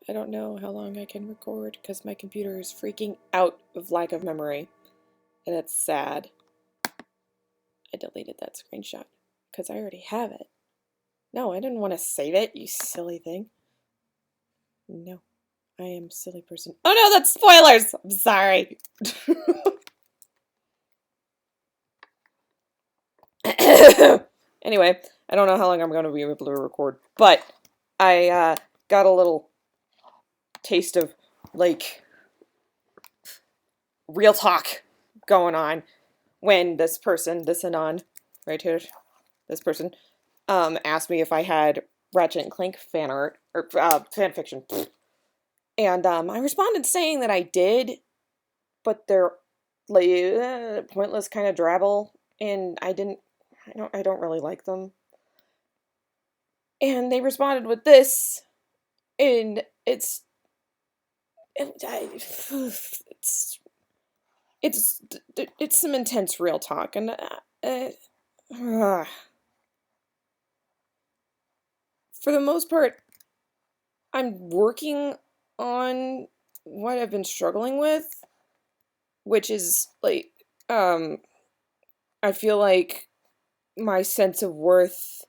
I don't know how long I can record because my computer is freaking out of lack of memory. And it's sad. I deleted that screenshot because I already have it. No, I didn't want to save it, you silly thing. No, I am a silly person. Oh no, that's spoilers! I'm sorry. Anyway, I don't know how long I'm going to be able to record, but I got a little taste of, like, real talk going on when this person, this Anon, right here, this person, asked me if I had Ratchet and Clank fan art, or fan fiction. And I responded saying that I did, but they're like pointless kind of drabble, and I don't really like them. And they responded with this, and it's it's some intense real talk, and uh, for the most part, I'm working on what I've been struggling with, which is like, I feel like my sense of worth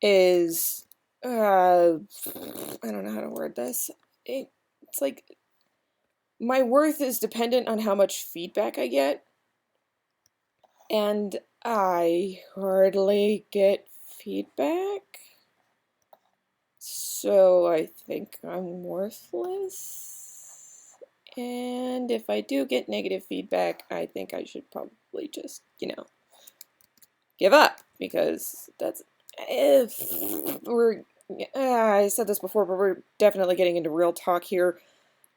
is, I don't know how to word this. It's like my worth is dependent on how much feedback I get, and I hardly get feedback. So I think I'm worthless. And if I do get negative feedback, I think I should probably just, give up, because that's, if we're, I said this before, but we're definitely getting into real talk here.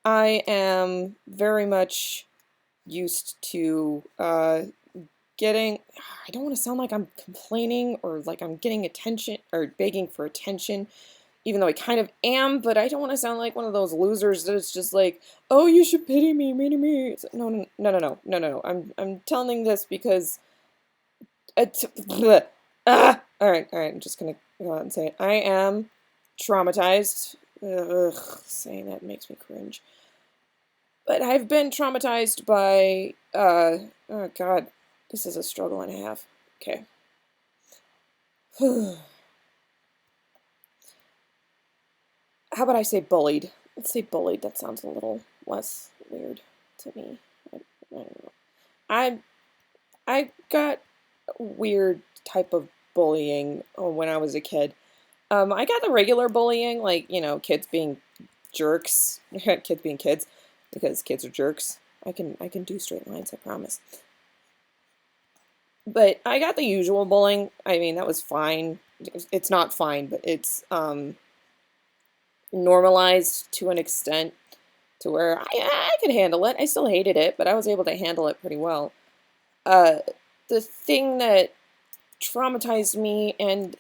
I am very much used to getting, I don't want to sound like I'm complaining or like I'm getting attention or begging for attention, even though I kind of am, but I don't want to sound like one of those losers that it's just like, oh, you should pity me, me. It's, no, no, no, no, no, no, no. I'm telling this because it's, all right. I'm just gonna go out and say it. I am traumatized. Ugh, saying that makes me cringe. But I've been traumatized by, oh God, this is a struggle and a half. Okay. How about I say bullied? Let's say bullied. That sounds a little less weird to me. I don't know. I I got a weird type of bullying when I was a kid. I got the regular bullying, like, kids being jerks, kids being kids, because kids are jerks. I can do straight lines, I promise. But I got the usual bullying. I mean, that was fine. It's not fine, but it's normalized to an extent to where I could handle it. I still hated it, but I was able to handle it pretty well. Uh, the thing that traumatized me, and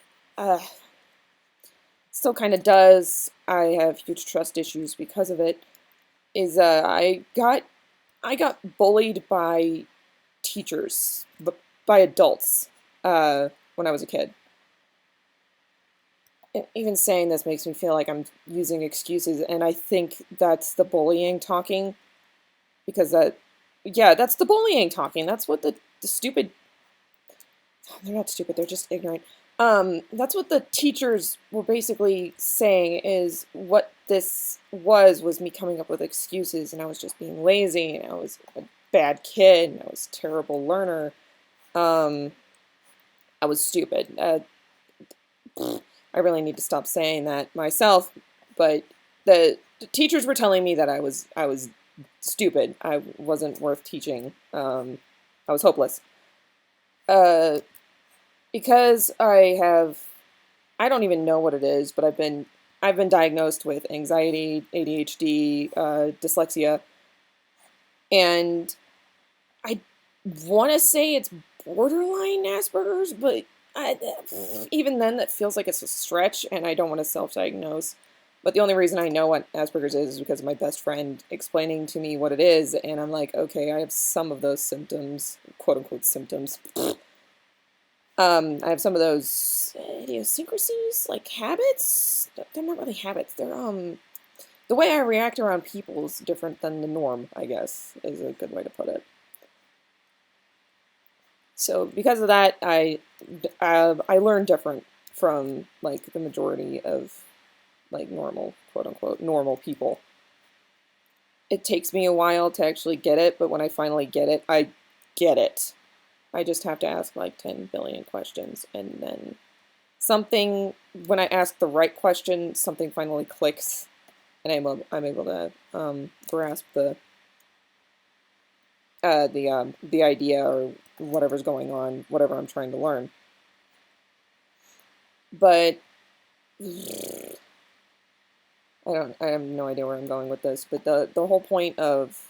still kind of does, I have huge trust issues because of it, is I got bullied by teachers, but by adults, when I was a kid. Even saying this makes me feel like I'm using excuses, and I think that's the bullying talking, because yeah, that's the bullying talking. That's what the stupid, they're not stupid, they're just ignorant. That's what the teachers were basically saying, is what this was me coming up with excuses, and I was just being lazy, and I was a bad kid, and I was a terrible learner. Um, I was stupid. I really need to stop saying that myself, but the teachers were telling me that I was stupid. I wasn't worth teaching. I was hopeless. Uh, because I don't even know what it is, but I've been diagnosed with anxiety, ADHD, dyslexia, and I want to say it's borderline Asperger's, but even then, that feels like it's a stretch, and I don't want to self-diagnose. But the only reason I know what Asperger's is because of my best friend explaining to me what it is, and I'm like, okay, I have some of those symptoms, quote unquote symptoms. I have some of those idiosyncrasies, like habits. They're not really habits. They're the way I react around people is different than the norm, I guess, is a good way to put it. So because of that, I learn different from like the majority of like normal, quote unquote, normal people. It takes me a while to actually get it, but when I finally get it, I get it. I just have to ask like 10 billion questions, and then something, when I ask the right question, something finally clicks, and I'm able to grasp the idea or whatever's going on, whatever I'm trying to learn. But I have no idea where I'm going with this, but the whole point of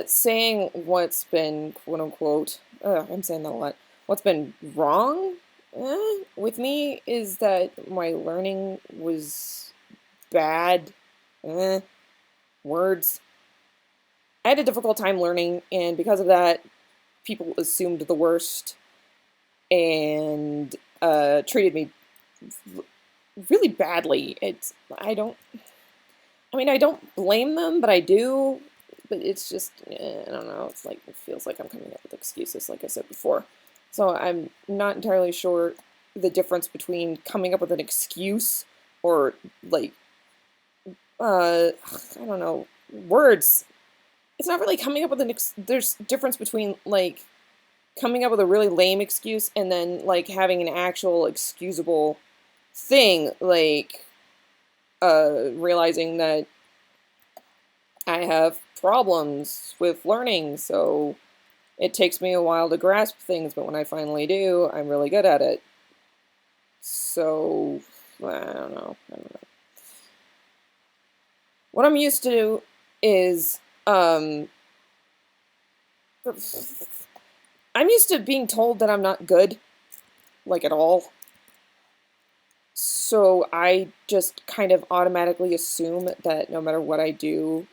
saying what's been, quote unquote, I'm saying that a lot, what's been wrong with me is that my learning was bad. Words. I had a difficult time learning, and because of that, people assumed the worst and treated me really badly. I don't blame them, but I do. But it's just, I don't know, it's like, it feels like I'm coming up with excuses, like I said before. So I'm not entirely sure the difference between coming up with an excuse or, like, I don't know, words. It's not really coming up with there's difference between, like, coming up with a really lame excuse and then, like, having an actual excusable thing, like, realizing that I have problems with learning, so it takes me a while to grasp things, but when I finally do, I'm really good at it. So, I don't know. What I'm used to is, I'm used to being told that I'm not good, like at all. So I just kind of automatically assume that no matter what I do,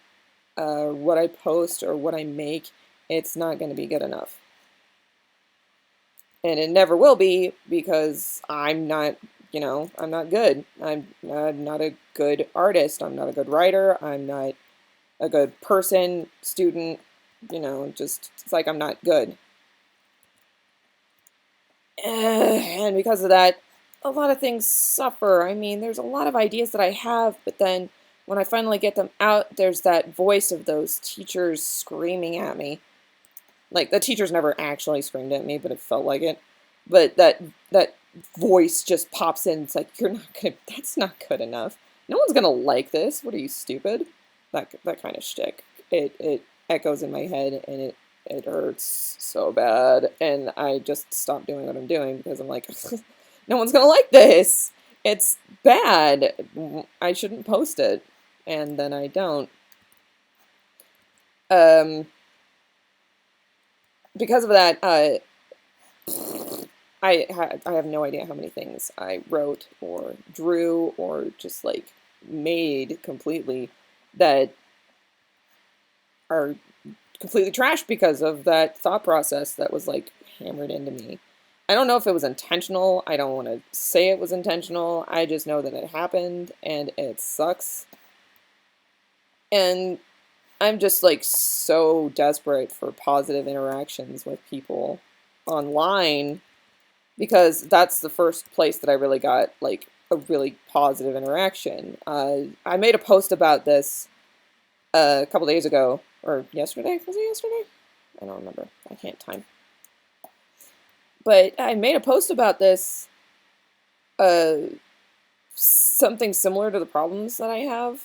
what I post or what I make, it's not going to be good enough. And it never will be because I'm not, I'm not good. I'm not a good artist. I'm not a good writer. I'm not a good person, student, just, it's like I'm not good. And because of that, a lot of things suffer. I mean, there's a lot of ideas that I have, but then when I finally get them out, there's that voice of those teachers screaming at me. Like, the teachers never actually screamed at me, but it felt like it. But that voice just pops in. It's like, that's not good enough. No one's gonna like this. What are you, stupid? That kind of shtick. It echoes in my head, and it hurts so bad. And I just stop doing what I'm doing because I'm like, no one's gonna like this. It's bad. I shouldn't post it. And then I don't. Because of that, I have no idea how many things I wrote or drew or just like made completely that are completely trashed because of that thought process that was like hammered into me. I don't know if it was intentional. I don't want to say it was intentional. I just know that it happened and it sucks. And I'm just like so desperate for positive interactions with people online because that's the first place that I really got like a really positive interaction. I made a post about this a couple days ago, or yesterday? Was it yesterday? I don't remember. I can't time. But I made a post about this, something similar to the problems that I have.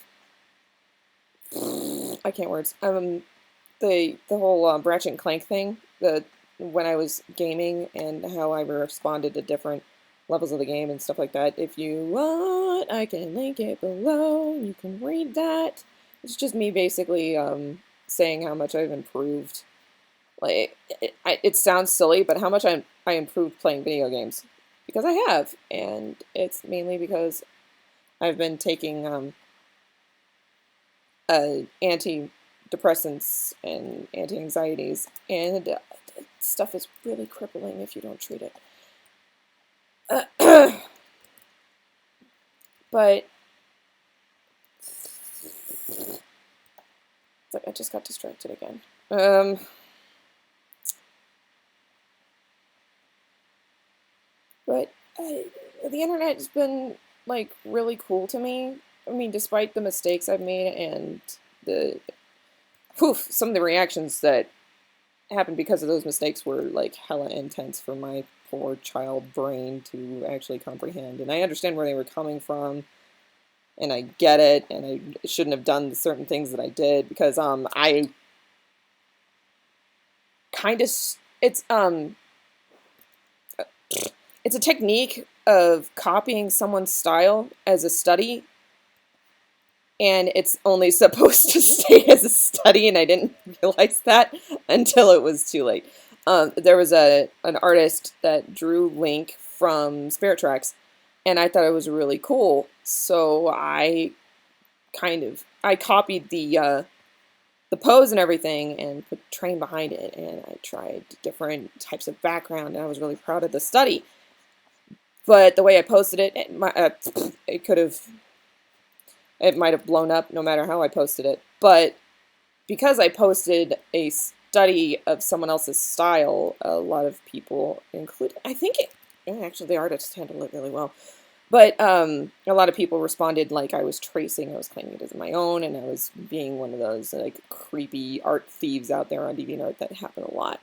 I can't words. The whole Ratchet and Clank thing, when I was gaming and how I responded to different levels of the game and stuff like that. If you want, I can link it below. You can read that. It's just me basically saying how much I've improved. Like it sounds silly, but how much I improved playing video games because I have, and it's mainly because I've been taking antidepressants and anti-anxieties, and stuff is really crippling if you don't treat it. But It's like I just got distracted again. The internet has been like really cool to me. I mean, despite the mistakes I've made and the some of the reactions that happened because of those mistakes were like hella intense for my poor child brain to actually comprehend. And I understand where they were coming from, and I get it, and I shouldn't have done certain things that I did because I kind of it's a technique of copying someone's style as a study, and it's only supposed to stay as a study, and I didn't realize that until it was too late. There was an artist that drew Link from Spirit Tracks, and I thought it was really cool, so I copied the pose and everything and put train behind it, and I tried different types of background, and I was really proud of the study. But the way I posted it, it might have blown up no matter how I posted it. But because I posted a study of someone else's style, a lot of people, including, actually the artist handled it really well. But a lot of people responded like I was tracing, I was claiming it as my own, and I was being one of those like creepy art thieves out there on DeviantArt that happen a lot.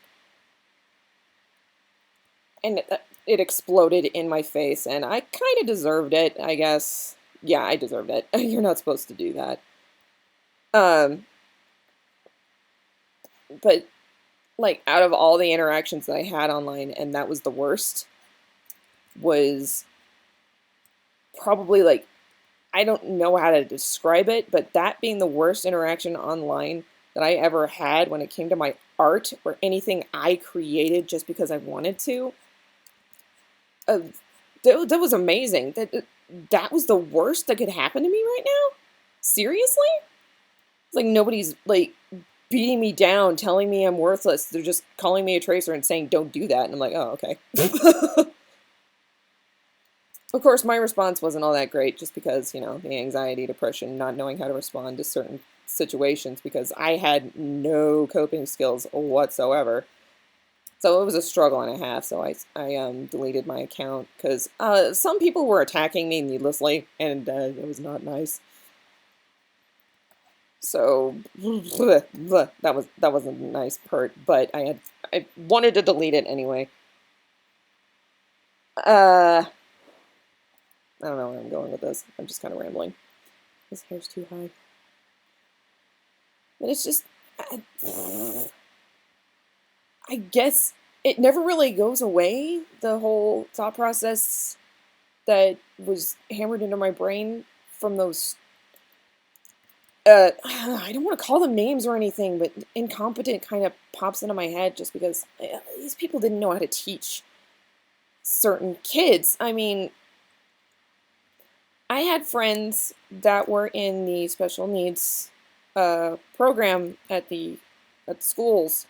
And it exploded in my face, and I kind of deserved it, I guess. Yeah, I deserved it. You're not supposed to do that. But, like, out of all the interactions that I had online, and that was the worst, was probably, like, I don't know how to describe it, but that being the worst interaction online that I ever had when it came to my art or anything I created just because I wanted to. That was amazing. That was the worst that could happen to me right now? Seriously? It's like nobody's, like, beating me down, telling me I'm worthless. They're just calling me a tracer and saying, don't do that. And I'm like, oh, okay. Of course, my response wasn't all that great just because, you know, the anxiety, depression, not knowing how to respond to certain situations because I had no coping skills whatsoever. So it was a struggle and a half, so I deleted my account because some people were attacking me needlessly, and it was not nice. So that wasn't a nice part, but I wanted to delete it anyway. I don't know where I'm going with this. I'm just kind of rambling. This hair's too high. But it's just... I guess it never really goes away, the whole thought process that was hammered into my brain from those... I don't want to call them names or anything, but incompetent kind of pops into my head just because these people didn't know how to teach certain kids. I mean... I had friends that were in the special needs program at the schools,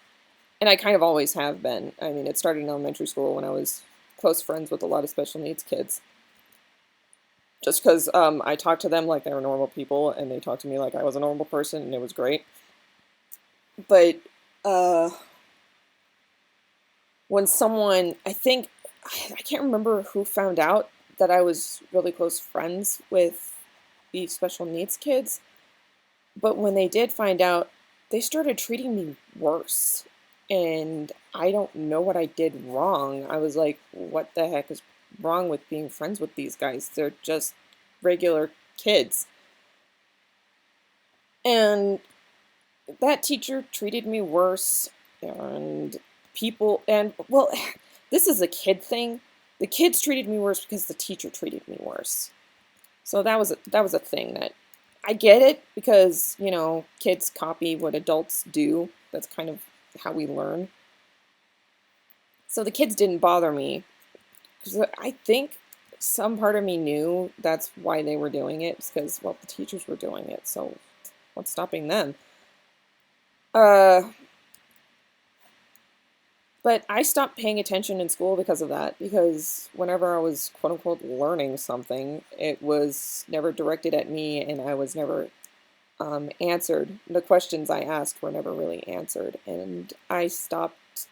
and I kind of always have been. I mean, it started in elementary school when I was close friends with a lot of special needs kids. Just because I talked to them like they were normal people, and they talked to me like I was a normal person, and it was great. But when someone, I can't remember who found out that I was really close friends with the special needs kids, but when they did find out, they started treating me worse, and I don't know what I did wrong. I was like, what the heck is wrong with being friends with these guys? They're just regular kids. And that teacher treated me worse, and well, this is a kid thing. The kids treated me worse because the teacher treated me worse. So that was a thing that I get it because, you know, kids copy what adults do. That's kind of how we learn. So the kids didn't bother me because I think some part of me knew that's why they were doing it. It's because, well, the teachers were doing it. So what's stopping them? But I stopped paying attention in school because of that, because whenever I was quote-unquote learning something, it was never directed at me, and I was never answered. The questions I asked were never really answered, and I stopped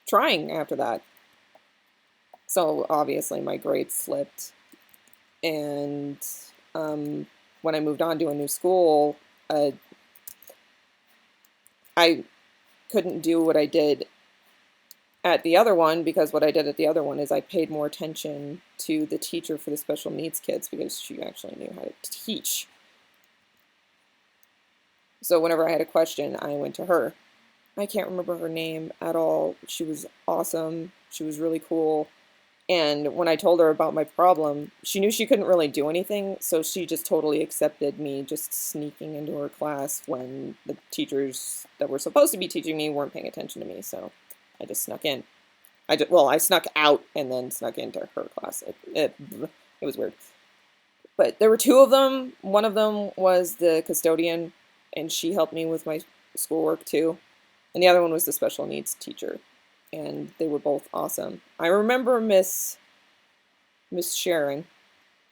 trying after that. So obviously my grades slipped, and when I moved on to a new school, I couldn't do what I did at the other one, because what I did at the other one is I paid more attention to the teacher for the special needs kids because she actually knew how to teach. So whenever I had a question, I went to her. I can't remember her name at all. She was awesome. She was really cool. And when I told her about my problem, she knew she couldn't really do anything, so she just totally accepted me just sneaking into her class when the teachers that were supposed to be teaching me weren't paying attention to me, so I just snuck in. I snuck out and then snuck into her class. It was weird. But there were two of them. One of them was the custodian, and she helped me with my schoolwork too. And the other one was the special needs teacher. And they were both awesome. I remember Miss Sharing.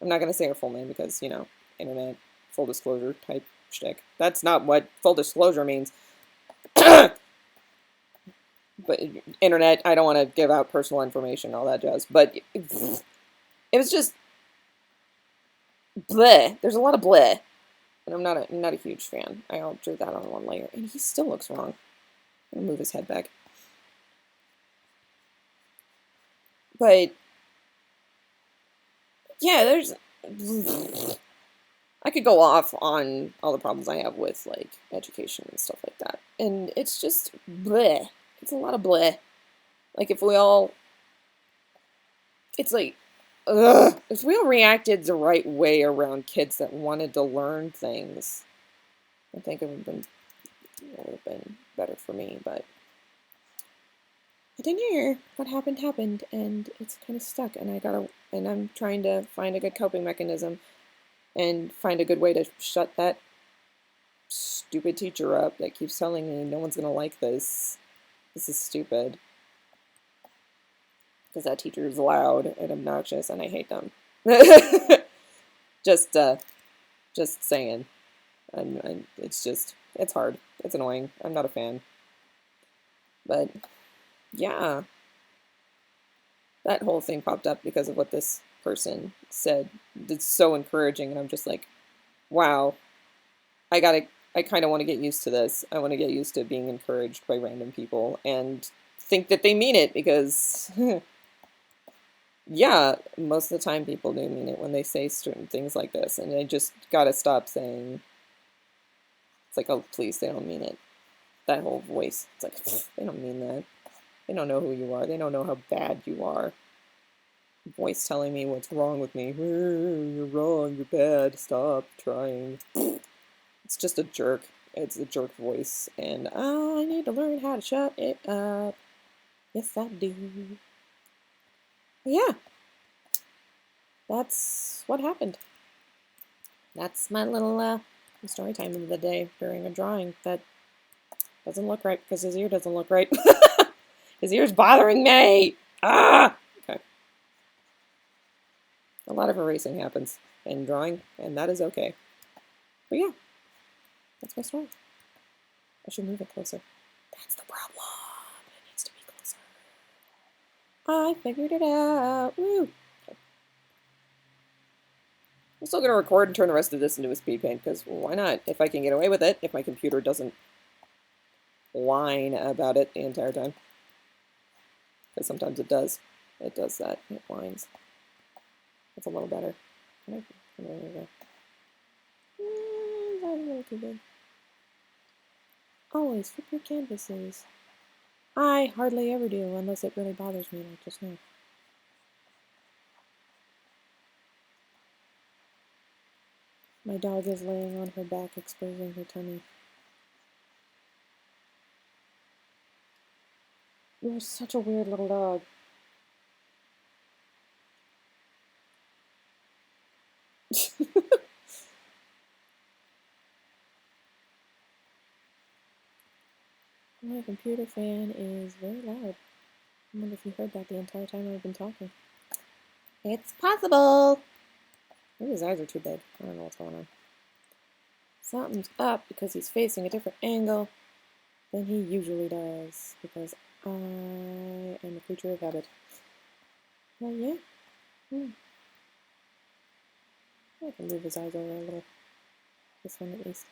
I'm not going to say her full name because, you know, internet, full disclosure type shtick. That's not what full disclosure means. But internet, I don't want to give out personal information, all that jazz. But it was just bleh. There's a lot of bleh. And I'm not a huge fan. I'll do that on one layer. And he still looks wrong. I'll move his head back. But yeah, there's I could go off on all the problems I have with like education and stuff like that. And it's just bleh. It's a lot of bleh. Like if we all it's like ugh, if we all reacted the right way around kids that wanted to learn things, I think it would have been better for me, but I didn't hear what happened, and it's kind of stuck, and I'm trying to find a good coping mechanism and find a good way to shut that stupid teacher up that keeps telling me no one's gonna like this. This is stupid. Because that teacher is loud and obnoxious, and I hate them. just saying. It's hard. It's annoying. I'm not a fan. But yeah, that whole thing popped up because of what this person said. It's so encouraging, and I'm just like, wow, I kind of want to get used to this. I want to get used to being encouraged by random people and think that they mean it, because yeah, most of the time people do mean it when they say certain things like this, and I just gotta stop saying, it's like, oh, please, they don't mean it. That whole voice, it's like, they don't mean that. They don't know who you are. They don't know how bad you are. Voice telling me what's wrong with me. You're wrong, you're bad, stop trying. It's just a jerk. It's a jerk voice, and I need to learn how to shut it up. Yes, I do. But yeah, that's what happened. That's my little story time of the day during a drawing that doesn't look right because his ear doesn't look right. His ear's bothering me! Ah! Okay. A lot of erasing happens in drawing, and that is okay. But yeah, that's my story. I should move it closer. That's the problem. It needs to be closer. I figured it out. Woo! Okay. I'm still going to record and turn the rest of this into a speed paint, because why not? If I can get away with it, if my computer doesn't whine about it the entire time. Because sometimes it does. It does that. It whines. That's a little better. There we go. That's a little too big. Always flip your canvases. I hardly ever do, unless it really bothers me, like just now. My dog is laying on her back, exposing her tummy. You're such a weird little dog. My computer fan is very loud. I wonder if you heard that the entire time I've been talking. It's possible! Maybe his eyes are too big. I don't know what's going on. Something's up because he's facing a different angle than he usually does. Because I am a creature of habit. Oh, yeah? I can move his eyes over a little. This one at least.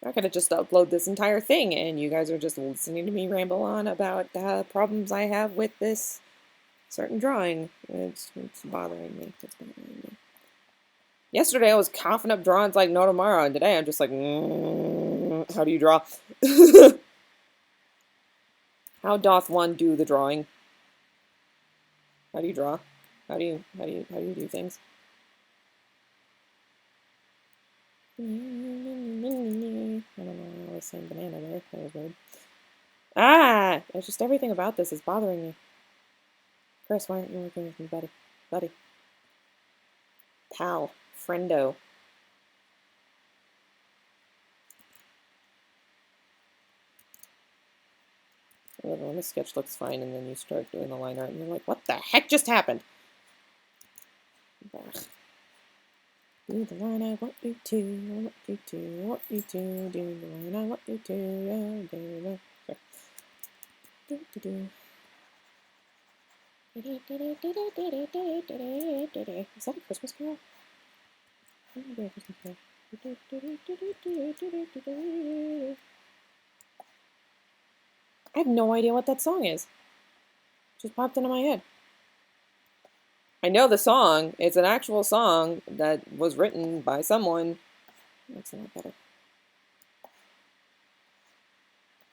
I could have just uploaded this entire thing and you guys are just listening to me ramble on about the problems I have with this certain drawing. It's bothering me. It's bothering me. Yesterday I was coughing up drawings like no tomorrow, and today I'm just like, how do you draw? How doth one do the drawing? How do you draw? How do you do things? I don't know why I was saying banana there. That was weird. Ah! It's just everything about this is bothering me. Chris, why aren't you working with me, buddy? Buddy. Pal. Friendo. When the sketch looks fine and then you start doing the line art and you're like, what the heck just happened? Ugh. Do the line I want you to, I want you to, I want you to, do the line I want you to, do. Is that a Christmas carol? Maybe a Christmas carol. I have no idea what that song is. It just popped into my head. I know the song. It's an actual song that was written by someone. That's a lot better.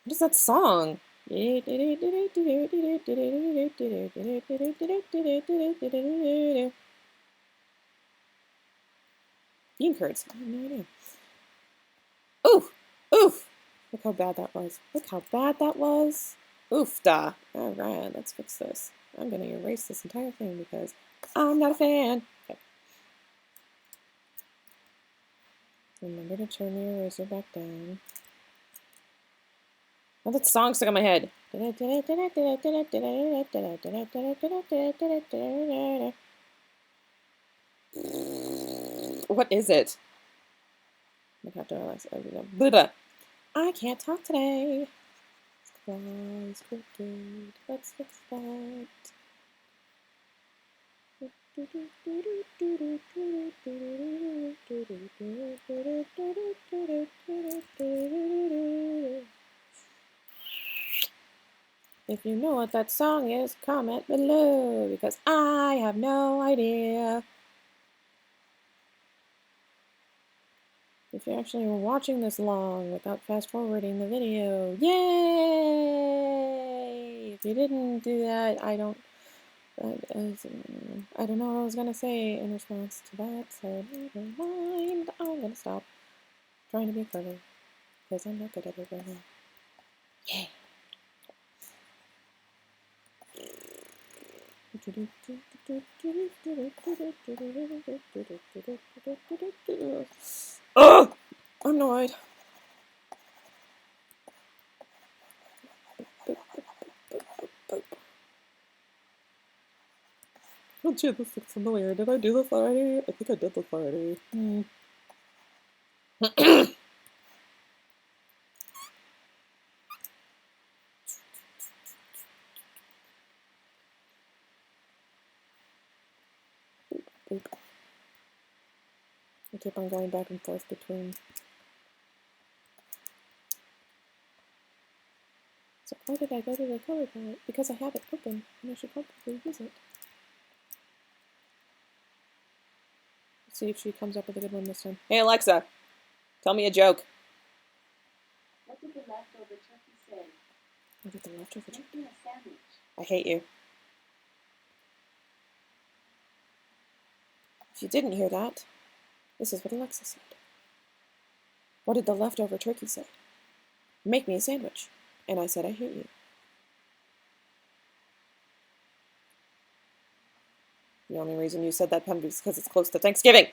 What is that song? Bean curds. I have no idea. Oof! Oof! Look how bad that was. Look how bad that was. Oof-da. Alright, let's fix this. I'm gonna erase this entire thing because I'm not a fan. Okay. Remember to turn the eraser back down. Oh, that song stuck in my head. What is it? I have to realize. I can't talk today. It's crooked. Let's fix that. If you know what that song is, comment below, because I have no idea. If you actually were watching this long without fast forwarding the video, yay! If you didn't do that, I don't know what I was gonna say in response to that, so never mind. I'm gonna stop trying to be clever, because I'm not good at it right now. Yeah! Ugh! I'm annoyed. Oh gee, this looks familiar. Did I do this already? I think I did this already. I keep on going back and forth between. So why did I go to the color palette? Because I have it open, and I should probably use it. Let's see if she comes up with a good one this time. Hey Alexa, tell me a joke. What did the leftover turkey say? What did the leftover turkey? Make me a sandwich. I hate you. If you didn't hear that, this is what Alexa said. What did the leftover turkey say? Make me a sandwich. And I said, I hate you. The only reason you said that pun is because it's close to Thanksgiving.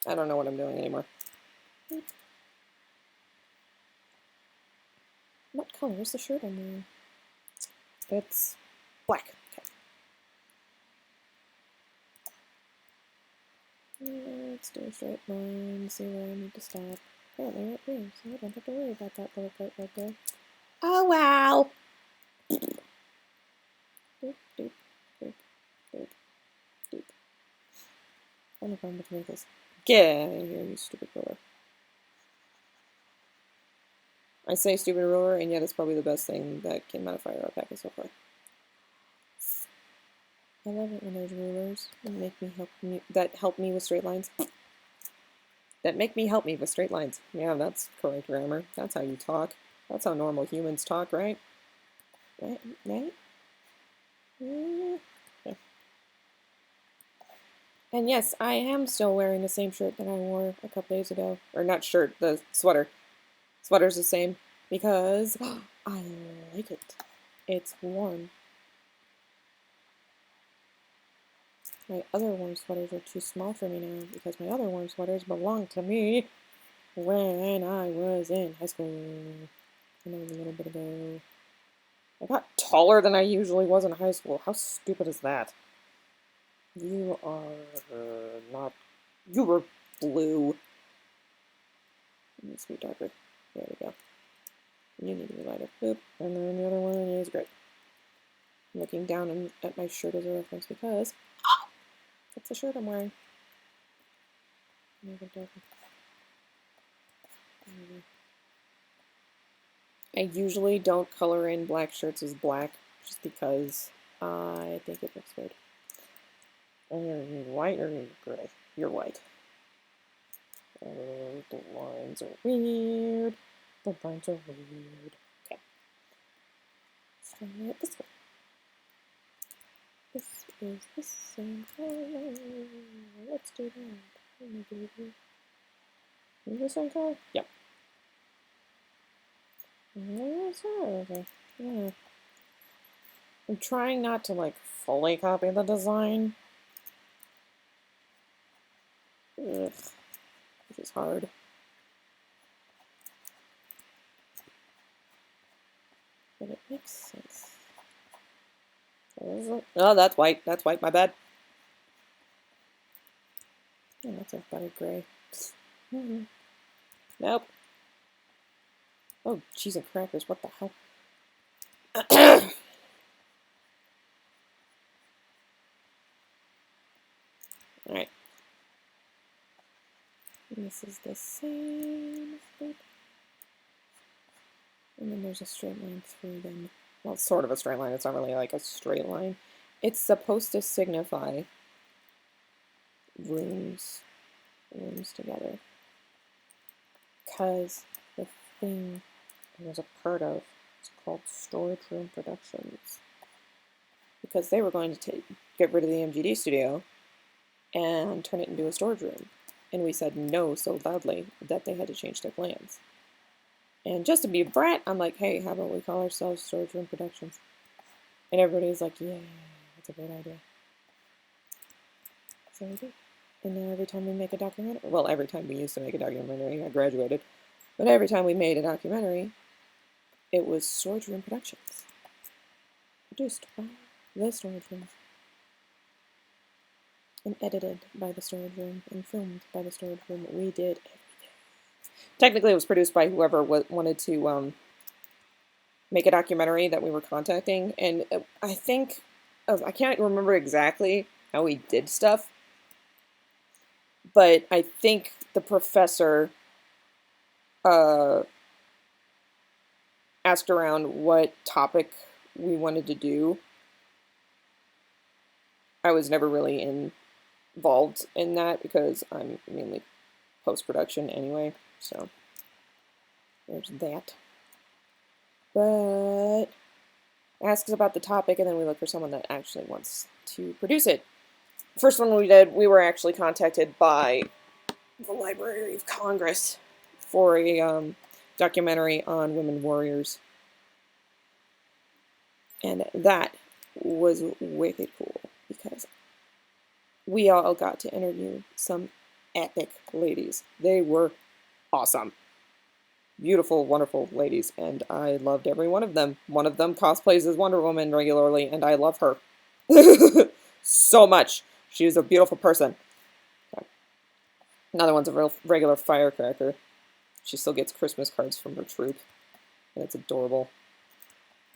I don't know what I'm doing anymore. What color is the shirt I'm wearing? It's black. Okay. Let's do a straight line, see where I need to stop. Apparently right there, so I don't have to worry about that little part right there. Oh wow! Doop, doop, doop, doop, doop. I don't know if I'm looking at this. Get out of here, you stupid ruler. I say stupid ruler, and yet it's probably the best thing that came out of Fire Out Packet so far. I love it when there's rulers that help me with straight lines. That make me help me with straight lines. Yeah, that's correct grammar. That's how you talk. That's how normal humans talk, right? Right? Right? Yeah. Okay. And yes, I am still wearing the same shirt that I wore a couple days ago. Or not shirt, the sweater. Sweater's the same because I like it. It's warm. My other warm sweaters are too small for me now because my other warm sweaters belonged to me when I was in high school. And that was a little bit ago. I got taller than I usually was in high school. How stupid is that? You are not... You were blue. It needs to be darker. There we go. You need to be lighter. Boop. And then the other one is gray. I'm looking down at my shirt as a reference because... That's the shirt I'm wearing. I usually don't color in black shirts as black, just because I think it looks weird. And you're white or you're gray? You're white. Oh, the lines are weird. The lines are weird. Okay. Let's try it this way. This is the same color. Let's do that. Is it the same color? Yep. Okay. Yeah. I'm trying not to like fully copy the design. Ugh. Which is hard. But it makes sense. Oh, that's white. That's white. My bad. Oh, that's a better gray. Nope. Oh, cheese and crackers. What the hell? Alright. This is the same. And then there's a straight line through them. Well, it's sort of a straight line. It's not really like a straight line. It's supposed to signify rooms together. Because the thing I was a part of is called Storage Room Productions. Because they were going to get rid of the MGD studio and turn it into a storage room. And we said no so loudly that they had to change their plans. And just to be a brat, I'm like, hey, how about we call ourselves Storage Room Productions? And everybody's like, yeah, that's a great idea. So we do. And now every time we make a documentary, well, every time we used to make a documentary, I graduated, but every time we made a documentary, it was Storage Room Productions. Produced by the Storage Room. And edited by the Storage Room, and filmed by the Storage Room. We did everything. Technically, it was produced by whoever wanted to make a documentary that we were contacting, and I think, I can't remember exactly how we did stuff, but I think the professor asked around what topic we wanted to do. I was never really involved in that because I'm mainly post-production anyway, so there's that. But asks about the topic, and then we look for someone that actually wants to produce it. First one we did, we were actually contacted by the Library of Congress for a documentary on women warriors. And that was wicked cool because we all got to interview some epic ladies. They were awesome. Beautiful, wonderful ladies, and I loved every one of them. One of them cosplays as Wonder Woman regularly, and I love her so much. She was a beautiful person. Okay. Another one's a real regular firecracker. She still gets Christmas cards from her troop, and it's adorable.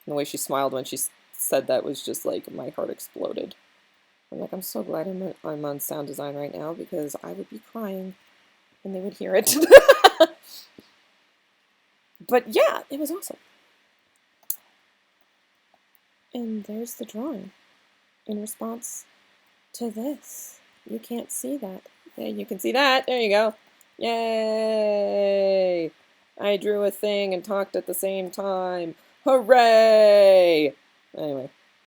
And the way she smiled when she said that was just like, my heart exploded. I'm like, I'm so glad I'm on sound design right now, because I would be crying, and they would hear it. But yeah, it was awesome. And there's the drawing in response to this. You can't see that. Yeah, you can see that. There you go. Yay! I drew a thing and talked at the same time. Hooray! Anyway,